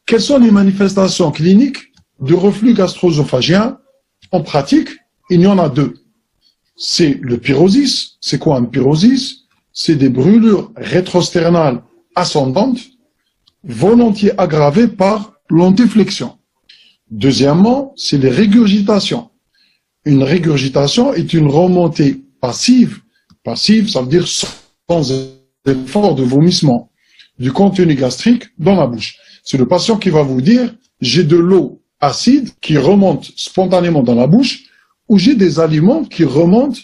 Quelles sont les manifestations cliniques du reflux gastro-œsophagien? En pratique, il y en a deux. C'est le pyrosis. C'est quoi un pyrosis? C'est des brûlures rétrosternales ascendantes, volontiers aggravées par l'antéflexion. Deuxièmement, c'est les régurgitations. Une régurgitation est une remontée passive. Passive, ça veut dire sans effort de vomissement du contenu gastrique dans la bouche. C'est le patient qui va vous dire « j'ai de l'eau acide qui remonte spontanément dans la bouche » ou « j'ai des aliments qui remontent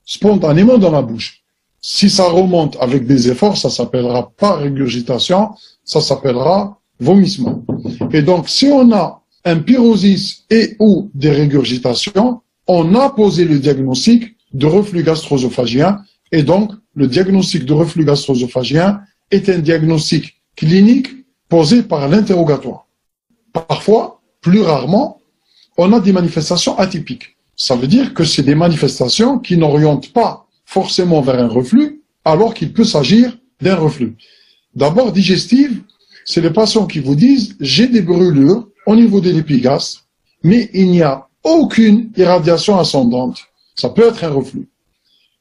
spontanément dans la bouche ». Si ça remonte avec des efforts, ça s'appellera pas régurgitation, ça s'appellera vomissement. Et donc, si on a un pyrosis et ou des régurgitations, on a posé le diagnostic de reflux gastro-œsophagien, et donc le diagnostic de reflux gastro-œsophagien est un diagnostic clinique posé par l'interrogatoire. Parfois, plus rarement, on a des manifestations atypiques. Ça veut dire que c'est des manifestations qui n'orientent pas forcément vers un reflux, alors qu'il peut s'agir d'un reflux. D'abord, digestive, c'est les patients qui vous disent « j'ai des brûlures au niveau de l'épigaste, mais il n'y a aucune irradiation ascendante ». Ça peut être un reflux.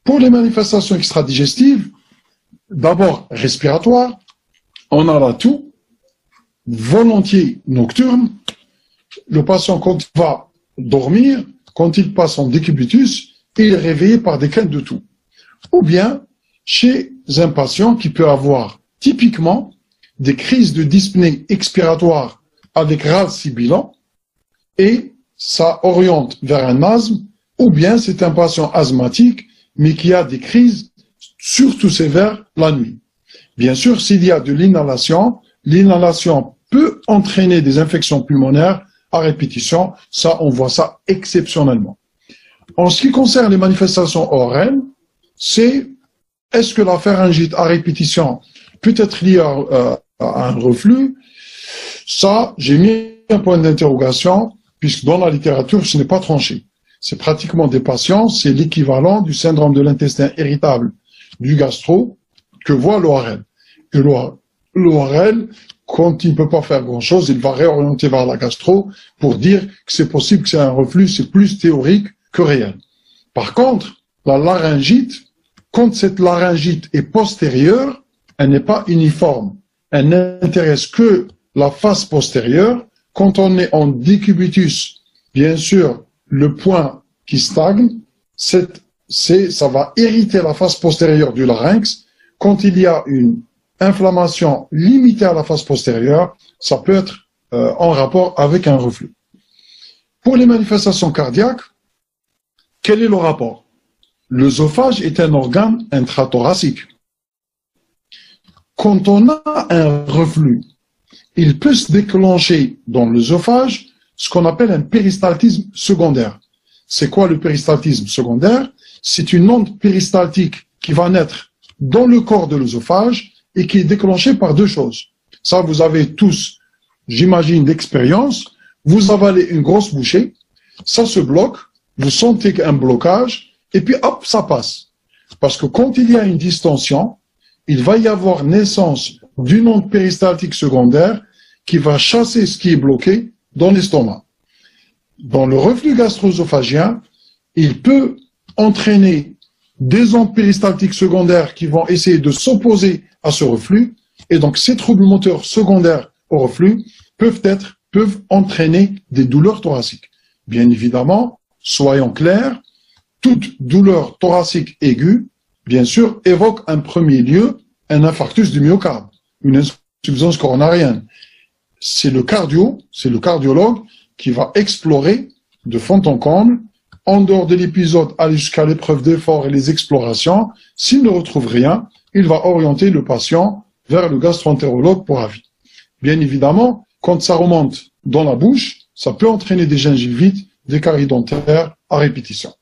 Pour les manifestations extradigestives, d'abord respiratoire, on a la toux, volontiers nocturne. Le patient, quand il va dormir, quand il passe en décubitus, il est réveillé par des quintes de toux. Ou bien, chez un patient qui peut avoir typiquement des crises de dyspnée expiratoire avec râle sibilant, et ça oriente vers un asthme, ou bien c'est un patient asthmatique, mais qui a des crises surtout sévères la nuit. Bien sûr, s'il y a de l'inhalation peut entraîner des infections pulmonaires à répétition. Ça, on voit ça exceptionnellement. En ce qui concerne les manifestations ORL, c'est est-ce que la pharyngite à répétition peut être liée à un reflux? Ça, j'ai mis un point d'interrogation, puisque dans la littérature, ce n'est pas tranché. C'est pratiquement des patients, c'est l'équivalent du syndrome de l'intestin irritable du gastro que voit l'ORL. Et l'ORL, quand il ne peut pas faire grand-chose, il va réorienter vers la gastro pour dire que c'est possible que c'est un reflux, c'est plus théorique que réel. Par contre, la laryngite, quand cette laryngite est postérieure, elle n'est pas uniforme. Elle n'intéresse que la face postérieure. Quand on est en décubitus, bien sûr, le point qui stagne, ça va irriter la face postérieure du larynx. Quand il y a une inflammation limitée à la face postérieure, ça peut être en rapport avec un reflux. Pour les manifestations cardiaques, quel est le rapport? L'œsophage est un organe intrathoracique. Quand on a un reflux, il peut se déclencher dans l'œsophage ce qu'on appelle un péristaltisme secondaire. C'est quoi le péristaltisme secondaire? C'est une onde péristaltique qui va naître dans le corps de l'œsophage et qui est déclenchée par deux choses. Ça, vous avez tous, j'imagine, d'expérience. Vous avalez une grosse bouchée, ça se bloque, vous sentez un blocage, et puis hop, ça passe. Parce que quand il y a une distension, il va y avoir naissance d'une onde péristaltique secondaire qui va chasser ce qui est bloqué dans l'estomac. Dans le reflux gastro-œsophagien, il peut entraîner des ondes péristaltiques secondaires qui vont essayer de s'opposer à ce reflux, et donc ces troubles moteurs secondaires au reflux peuvent entraîner des douleurs thoraciques. Bien évidemment, soyons clairs, toute douleur thoracique aiguë, bien sûr, évoque en premier lieu un infarctus du myocarde, une insuffisance coronarienne. C'est le cardiologue qui va explorer de fond en comble, en dehors de l'épisode, aller jusqu'à l'épreuve d'effort et les explorations. S'il ne retrouve rien, il va orienter le patient vers le gastro-entérologue pour avis. Bien évidemment, quand ça remonte dans la bouche, ça peut entraîner des gingivites, des caries dentaires à répétition.